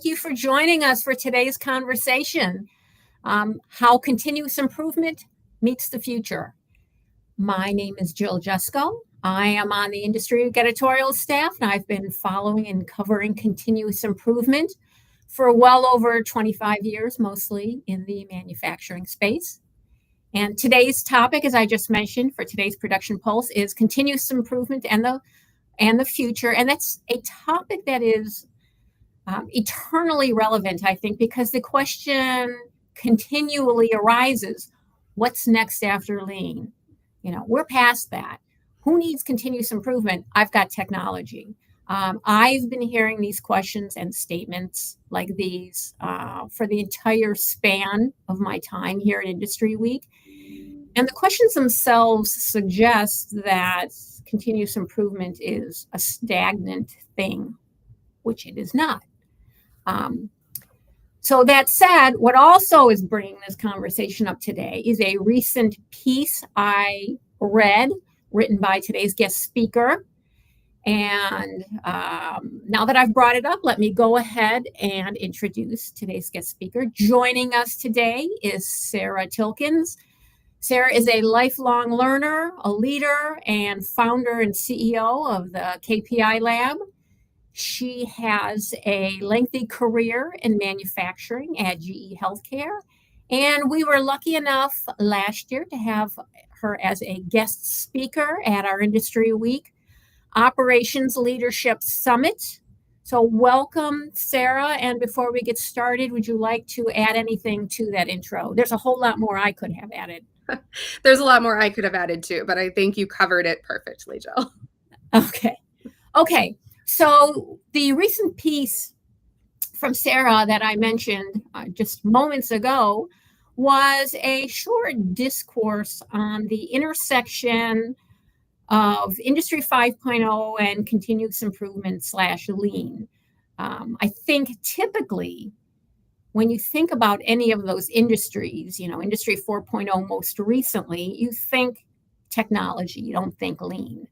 thank you for joining us for today's conversation, how continuous improvement meets the future. My name is Jill Jusko. I am on the IndustryWeek editorial staff, and I've been following and covering continuous improvement for well over 25 years, mostly in the manufacturing space. And today's topic, as I just mentioned, for today's Production Pulse is continuous improvement and the future. And that's a topic that is eternally relevant, I think, because the question continually arises, what's next after lean? We're past that. Who needs continuous improvement? I've got technology. I've been hearing these questions and statements like these for the entire span of my time here at IndustryWeek. And the questions themselves suggest that continuous improvement is a stagnant thing, which it is not. So that said, what also is bringing this conversation up today is a recent piece I read, written by today's guest speaker. And now that I've brought it up, let me go ahead and introduce today's guest speaker. Joining us today is Sarah Tilkens. Sarah is a lifelong learner, a leader, and founder and CEO of the KPI Lab. She has a lengthy career in manufacturing at GE Healthcare, and we were lucky enough last year to have her as a guest speaker at our IndustryWeek Operations Leadership Summit. So welcome, Sarah, and before we get started, would you like to add anything to that intro? There's a whole lot more I could have added. There's a lot more I could have added too, but I think you covered it perfectly, Jill. Okay. So the recent piece from Sarah that I mentioned just moments ago was a short discourse on the intersection of Industry 5.0 and continuous improvement / lean. I think typically when you think about any of those industries, Industry 4.0 most recently, you think technology, you don't think lean.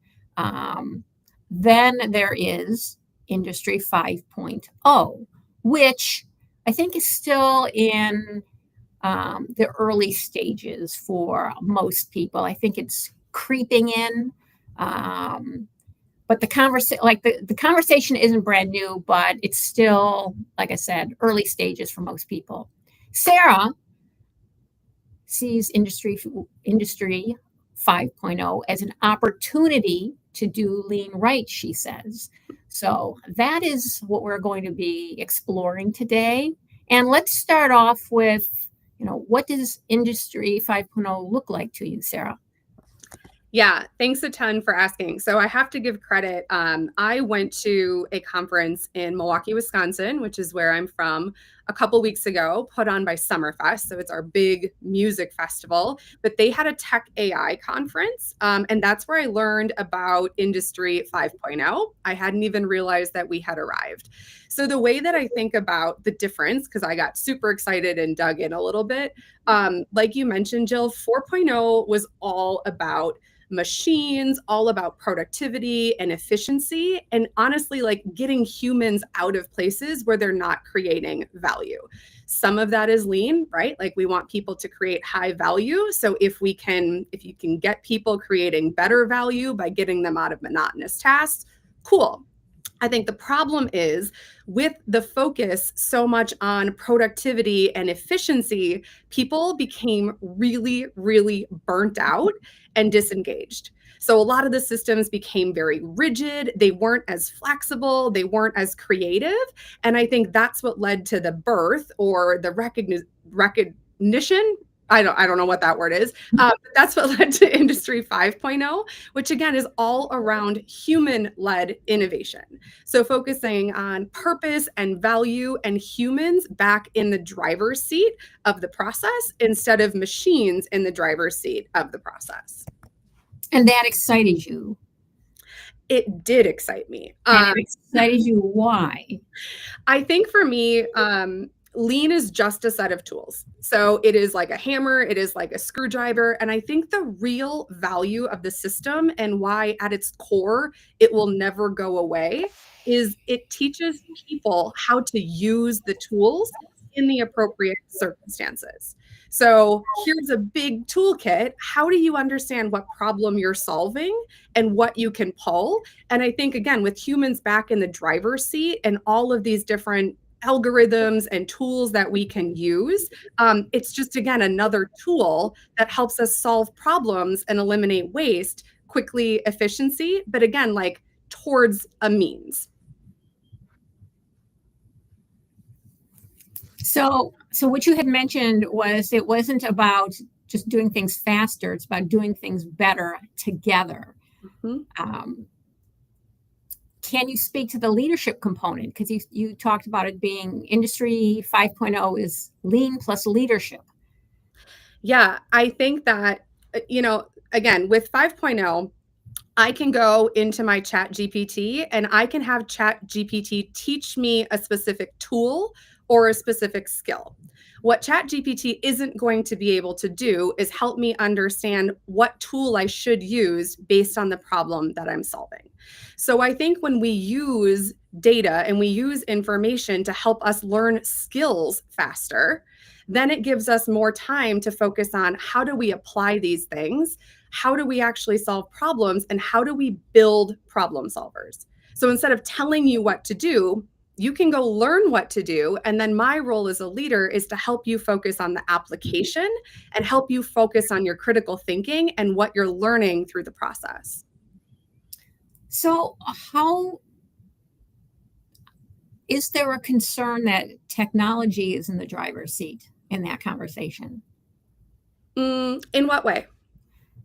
Then there is Industry 5.0, which I think is still in the early stages for most people. I think it's creeping in. But the conversation isn't brand new, but it's still, like I said, early stages for most people. Sarah sees Industry 5.0 as an opportunity to do lean right, she says. So that is what we're going to be exploring today. And let's start off with, what does Industry 5.0 look like to you, Sarah? Yeah, thanks a ton for asking. So I have to give credit. I went to a conference in Milwaukee, Wisconsin, which is where I'm from, a couple weeks ago, put on by Summerfest. So it's our big music festival, but they had a tech AI conference. And that's where I learned about Industry 5.0. I hadn't even realized that we had arrived. So the way that I think about the difference, because I got super excited and dug in a little bit, like you mentioned, Jill, 4.0 was all about machines, all about productivity and efficiency, and honestly, like getting humans out of places where they're not creating value. Some of that is lean, right? Like we want people to create high value. So if you can get people creating better value by getting them out of monotonous tasks, cool. I think the problem is with the focus so much on productivity and efficiency, people became really, really burnt out and disengaged. So a lot of the systems became very rigid. They weren't as flexible. They weren't as creative. And I think that's what led to the birth or the recognition. I don't know what that word is. But that's what led to Industry 5.0, which again is all around human-led innovation. So focusing on purpose and value and humans back in the driver's seat of the process instead of machines in the driver's seat of the process. And that excited you? It did excite me. And it excited you, why? I think for me, lean is just a set of tools. So it is like a hammer, it is like a screwdriver. And I think the real value of the system and why at its core it will never go away is it teaches people how to use the tools in the appropriate circumstances. So here's a big toolkit. How do you understand what problem you're solving and what you can pull? And I think, again, with humans back in the driver's seat and all of these different algorithms and tools that we can use, it's just, again, another tool that helps us solve problems and eliminate waste quickly, efficiency, but again, like towards a means. So what you had mentioned was it wasn't about just doing things faster, it's about doing things better together. Can you speak to the leadership component? Because you talked about it being Industry 5.0 is lean plus leadership. Yeah, I think that, again, with 5.0, I can go into my Chat GPT and I can have Chat GPT teach me a specific tool or a specific skill. What Chat GPT isn't going to be able to do is help me understand what tool I should use based on the problem that I'm solving. So I think when we use data and we use information to help us learn skills faster, then it gives us more time to focus on how do we apply these things, how do we actually solve problems, and how do we build problem solvers. So instead of telling you what to do, you can go learn what to do. And then my role as a leader is to help you focus on the application and help you focus on your critical thinking and what you're learning through the process. So how is there a concern that technology is in the driver's seat in that conversation? In what way?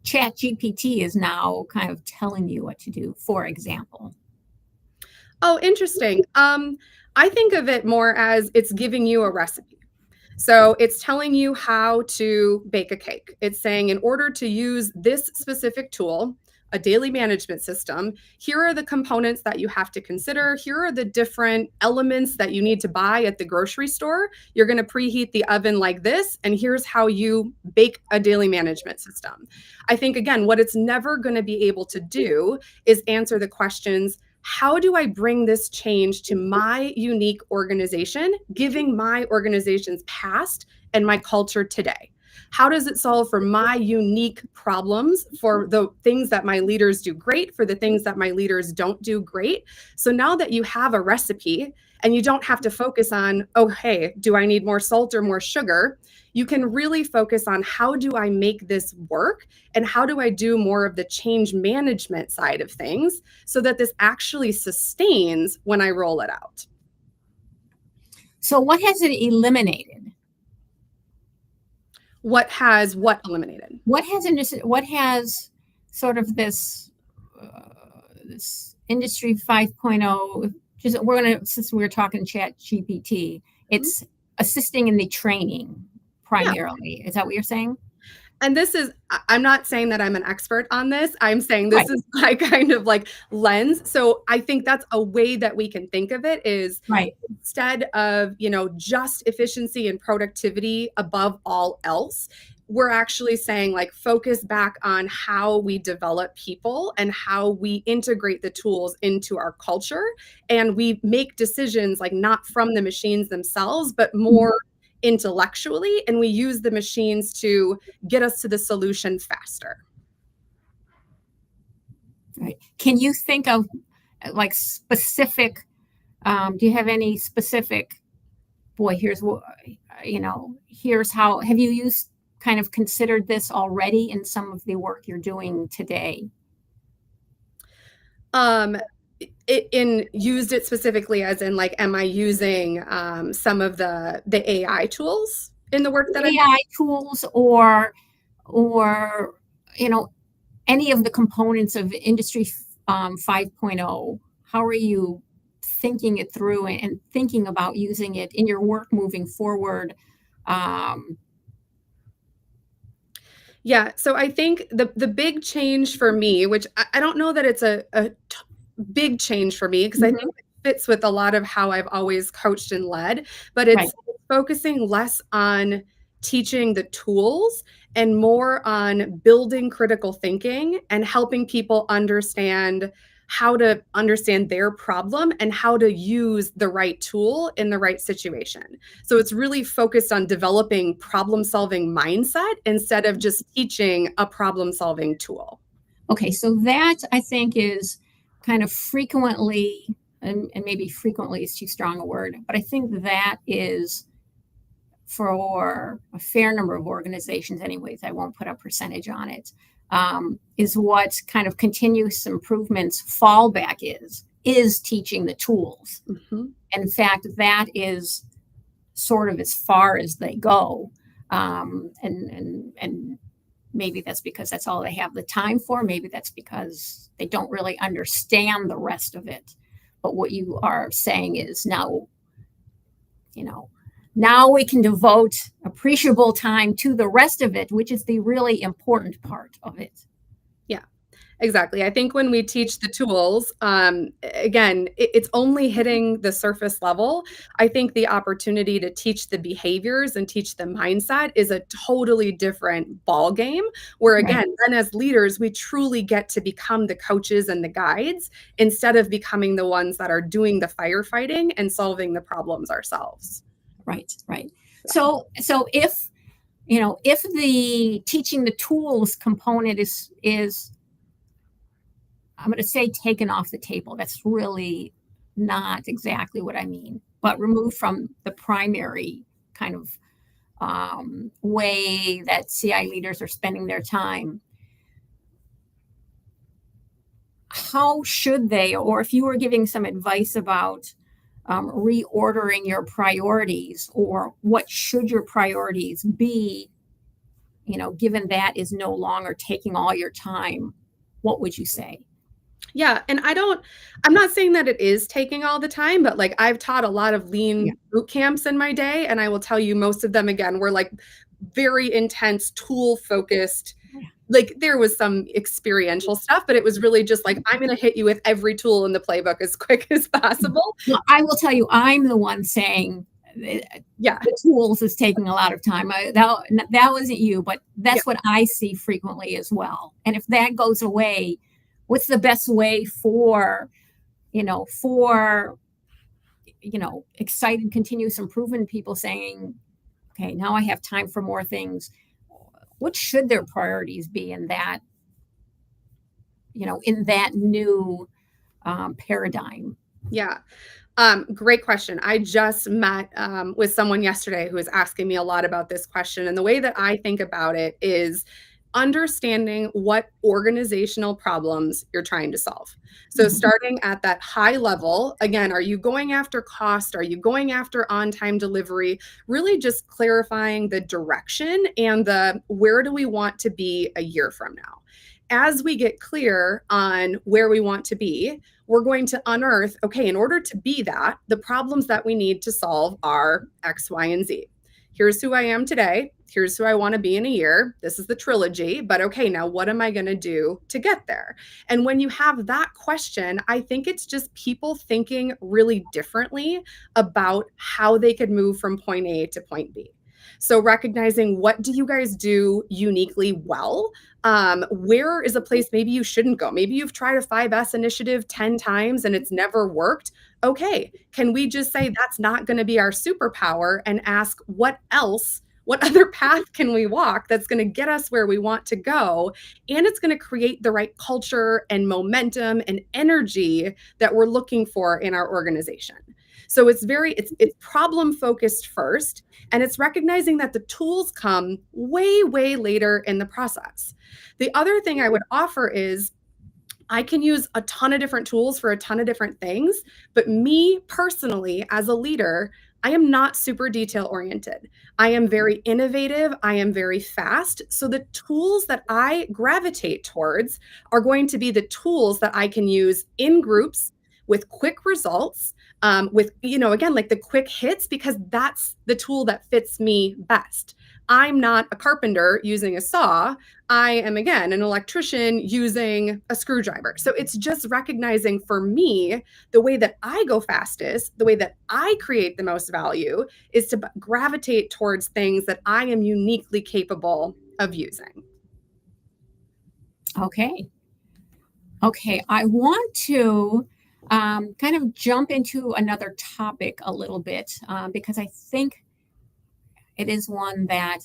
Chat GPT is now kind of telling you what to do, for example. Oh, interesting. I think of it more as it's giving you a recipe. So it's telling you how to bake a cake. It's saying, in order to use this specific tool, a daily management system, here are the components that you have to consider. Here are the different elements that you need to buy at the grocery store. You're going to preheat the oven like this, and here's how you bake a daily management system. I think, again, what it's never going to be able to do is answer the questions, how do I bring this change to my unique organization, giving my organization's past and my culture today? How does it solve for my unique problems, for the things that my leaders do great, for the things that my leaders don't do great? So now that you have a recipe and you don't have to focus on, oh, hey, do I need more salt or more sugar? You can really focus on how do I make this work and how do I do more of the change management side of things so that this actually sustains when I roll it out. So what has it eliminated? What has what eliminated? What has sort of this Industry 5.0, since we're talking Chat GPT, it's assisting in the training primarily. Yeah. Is that what you're saying? And this is, I'm not saying that I'm an expert on this. I'm saying this is my kind of like lens. So I think that's a way that we can think of it is instead of, just efficiency and productivity above all else, we're actually saying like focus back on how we develop people and how we integrate the tools into our culture. And we make decisions like not from the machines themselves, but more intellectually, and we use the machines to get us to the solution faster. Right. Can you think of like specific, do you have any specific, here's how, have you kind of considered this already in some of the work you're doing today? Used it specifically as in like, am I using some of the AI tools in the work that AI tools or any of the components of Industry 5.0? How are you thinking it through and thinking about using it in your work moving forward? Yeah, so I think the big change for me, which I don't know that it's a big change for me, because I think fits with a lot of how I've always coached and led, but it's focusing less on teaching the tools and more on building critical thinking and helping people understand how to understand their problem and how to use the right tool in the right situation. So it's really focused on developing problem-solving mindset instead of just teaching a problem-solving tool. Okay, so that I think is kind of frequently, and maybe frequently is too strong a word, but I think that is for a fair number of organizations anyways, I won't put a percentage on it, is what kind of continuous improvements fallback is teaching the tools. Mm-hmm. And in fact, that is sort of as far as they go. And maybe that's because that's all they have the time for. Maybe that's because they don't really understand the rest of it. But what you are saying is now we can devote appreciable time to the rest of it, which is the really important part of it. Yeah, exactly. I think when we teach the tools, again, it's only hitting the surface level. I think the opportunity to teach the behaviors and teach the mindset is a totally different ball game, where again, then as leaders, we truly get to become the coaches and the guides instead of becoming the ones that are doing the firefighting and solving the problems ourselves. Right. So if the teaching the tools component is I'm going to say taken off the table, that's really not exactly what I mean, but removed from the primary kind of way that CI leaders are spending their time, how should they, or if you were giving some advice about reordering your priorities, or what should your priorities be, given that is no longer taking all your time, what would you say? Yeah. And I'm not saying that it is taking all the time, but like I've taught a lot of lean boot camps in my day. And I will tell you, most of them, again, were like very intense, tool focused. Like there was some experiential stuff, but it was really just like, I'm going to hit you with every tool in the playbook as quick as possible. Well, I will tell you, I'm the one saying, the tools is taking a lot of time. That wasn't you, but that's what I see frequently as well. And if that goes away, what's the best way for excited continuous improvement people saying, okay, now I have time for more things. What should their priorities be in that, in that new paradigm? Yeah. Great question. I just met with someone yesterday who was asking me a lot about this question. And the way that I think about it is understanding what organizational problems you're trying to solve. So starting at that high level, again, are you going after cost? Are you going after on-time delivery? Really just clarifying the direction and where do we want to be a year from now? As we get clear on where we want to be, we're going to unearth, okay, in order to be that, the problems that we need to solve are X, Y, and Z. Here's who I am today. Here's who I want to be in a year. This is the trilogy, but okay, now what am I going to do to get there? And when you have that question, I think it's just people thinking really differently about how they could move from point A to point B. So recognizing, what do you guys do uniquely well? Where is a place maybe you shouldn't go? Maybe you've tried a 5S initiative 10 times and it's never worked. Okay, can we just say that's not going to be our superpower and ask what other path can we walk that's going to get us where we want to go? And it's going to create the right culture and momentum and energy that we're looking for in our organization. So it's problem focused first, and it's recognizing that the tools come way, way later in the process. The other thing I would offer is I can use a ton of different tools for a ton of different things, but me personally, as a leader, I am not super detail oriented. I am very innovative. I am very fast. So the tools that I gravitate towards are going to be the tools that I can use in groups with quick results, with, again, like the quick hits, because that's the tool that fits me best. I'm not a carpenter using a saw. I am, again, an electrician using a screwdriver. So it's just recognizing, for me, the way that I go fastest, the way that I create the most value, is to gravitate towards things that I am uniquely capable of using. Okay. I want to kind of jump into another topic a little bit, because I think it is one that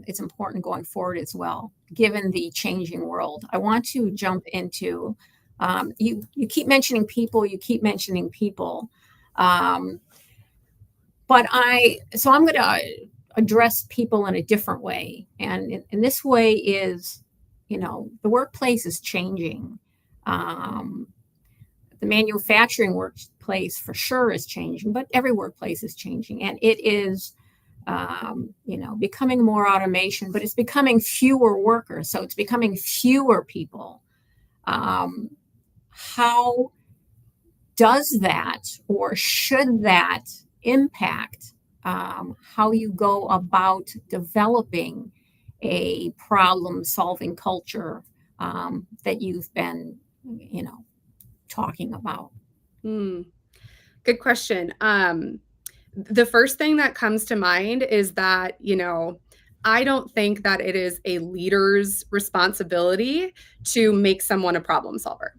it's important going forward as well, given the changing world. I want to jump into, you keep mentioning people, but I'm going to address people in a different way. And this way is, the workplace is changing. The manufacturing workplace for sure is changing, but every workplace is changing. And it is, becoming more automation, but it's becoming fewer workers. So it's becoming fewer people. How does that, or should that impact how you go about developing a problem-solving culture that you've been, talking about? Good question. The first thing that comes to mind is that, I don't think that it is a leader's responsibility to make someone a problem solver.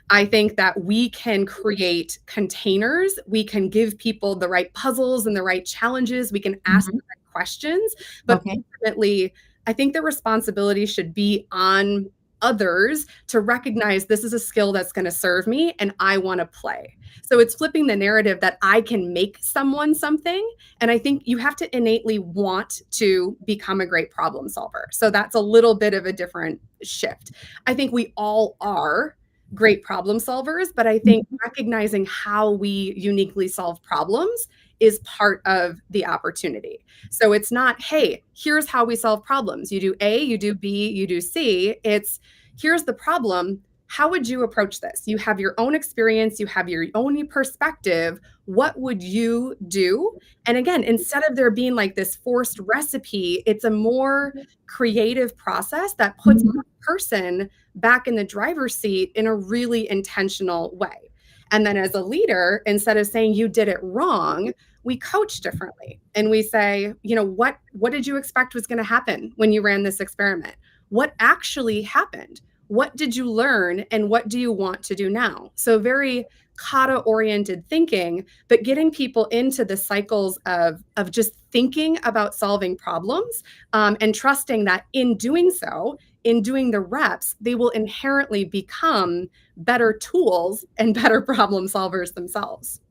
I think that we can create containers. We can give people the right puzzles and the right challenges. We can ask the right questions. But ultimately, I think the responsibility should be on others to recognize this is a skill that's going to serve me and I want to play. So it's flipping the narrative that I can make someone something. And I think you have to innately want to become a great problem solver. So that's a little bit of a different shift. I think we all are great problem solvers, but I think recognizing how we uniquely solve problems is part of the opportunity. So it's not, hey, here's how we solve problems. You do A, you do B, you do C. It's, here's the problem. How would you approach this? You have your own experience. You have your own perspective. What would you do? And again, instead of there being like this forced recipe, it's a more creative process that puts the person back in the driver's seat in a really intentional way. And then as a leader, instead of saying you did it wrong, we coach differently. And we say, what did you expect was going to happen when you ran this experiment? What actually happened? What did you learn? And what do you want to do now? So very kata-oriented thinking, but getting people into the cycles of just thinking about solving problems, and trusting that in doing so, in doing the reps, they will inherently become better tools and better problem solvers themselves.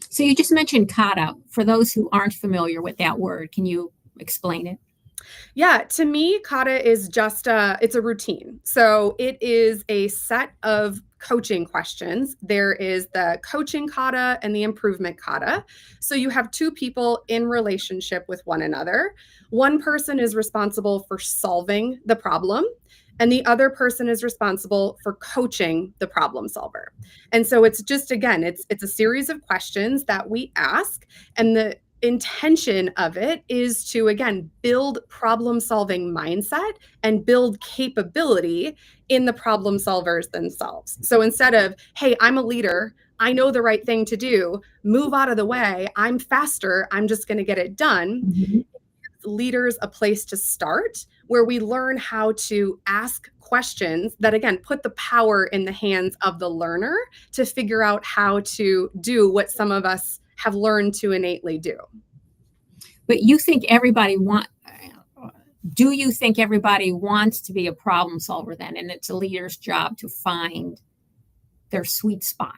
So you just mentioned kata. For those who aren't familiar with that word, can you explain it? Yeah, to me, kata is just it's a routine. So it is a set of coaching questions. There is the coaching kata and the improvement kata. So you have two people in relationship with one another. One person is responsible for solving the problem, and the other person is responsible for coaching the problem solver. And so it's just, again, it's a series of questions that we ask, and the intention of it is to, again, build problem solving mindset and build capability in the problem solvers themselves. So instead of, hey, I'm a leader, I know the right thing to do, move out of the way, I'm faster, I'm just going to get it done. Leaders a place to start where we learn how to ask questions that, again, put the power in the hands of the learner to figure out how to do what some of us have learned to innately do. But do you think everybody wants to be a problem solver then? And it's a leader's job to find their sweet spot?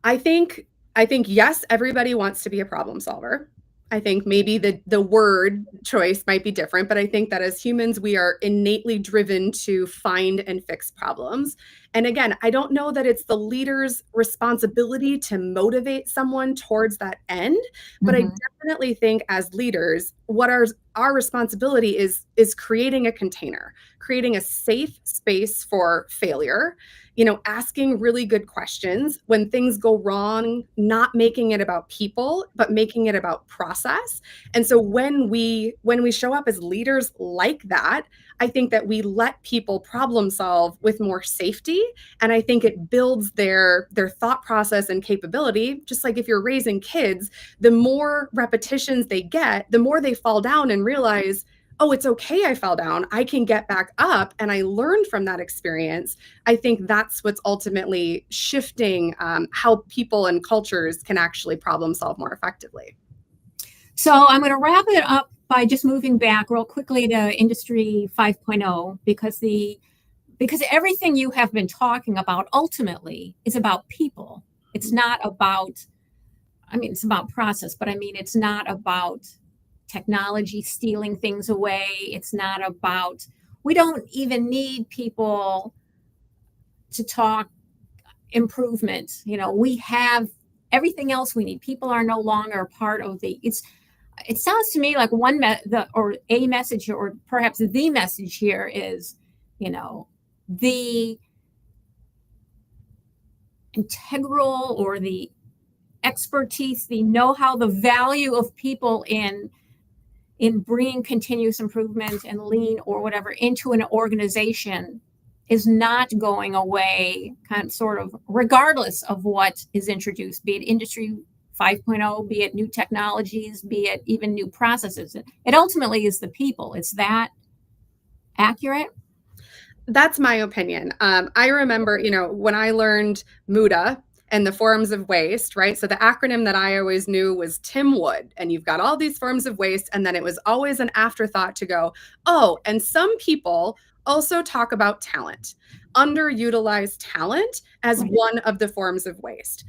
I think yes, everybody wants to be a problem solver. I think maybe the word choice might be different, but I think that as humans, we are innately driven to find and fix problems. And again, I don't know that it's the leader's responsibility to motivate someone towards that end, but I definitely think as leaders, what our responsibility is creating a container, creating a safe space for failure, asking really good questions when things go wrong, not making it about people, but making it about process. And so when we show up as leaders like that, I think that we let people problem solve with more safety. And I think it builds their thought process and capability. Just like if you're raising kids, the more repetitions they get, the more they fall down and realize, oh, it's okay, I fell down. I can get back up. And I learned from that experience. I think that's what's ultimately shifting how people and cultures can actually problem solve more effectively. So I'm going to wrap it up by just moving back real quickly to Industry 5.0, because everything you have been talking about ultimately is about people. It's not about, it's about process, but it's not about technology stealing things away. It's not about, we don't even need people to talk improvement. We have everything else we need. People are no longer part of it sounds to me like a message, or perhaps the message here is, the integral or the expertise, the know-how, the value of people in bringing continuous improvement and lean or whatever into an organization is not going away, regardless of what is introduced, be it Industry 5.0, be it new technologies, be it even new processes. It ultimately is the people. Is that accurate? That's my opinion. I remember, when I learned MUDA and the forms of waste, right? So the acronym that I always knew was Tim Wood, and you've got all these forms of waste. And then it was always an afterthought to go, oh, and some people also talk about talent, underutilized talent as one of the forms of waste.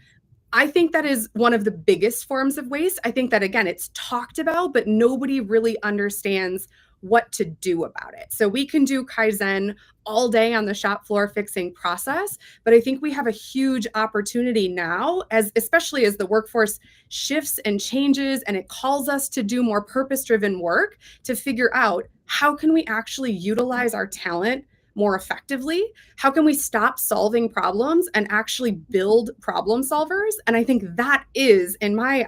I think that is one of the biggest forms of waste. I think that, again, it's talked about, but nobody really understands what to do about it. So we can do Kaizen all day on the shop floor fixing process, but I think we have a huge opportunity now, especially as the workforce shifts and changes and it calls us to do more purpose-driven work, to figure out how can we actually utilize our talent more effectively? How can we stop solving problems and actually build problem solvers? And I think that is, in my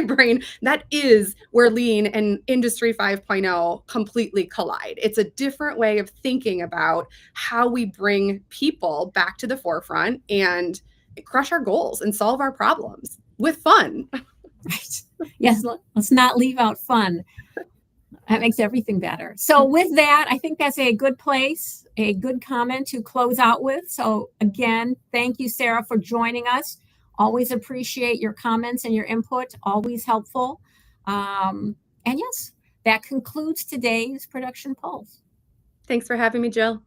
brain, that is where lean and Industry 5.0 completely collide. It's a different way of thinking about how we bring people back to the forefront and crush our goals and solve our problems with fun. Right. Yes, let's not leave out fun. That makes everything better. So with that, I think that's a good place, a good comment to close out with. So again, thank you, Sarah, for joining us. Always appreciate your comments and your input, always helpful. And yes, that concludes today's Production Pulse. Thanks for having me, Jill.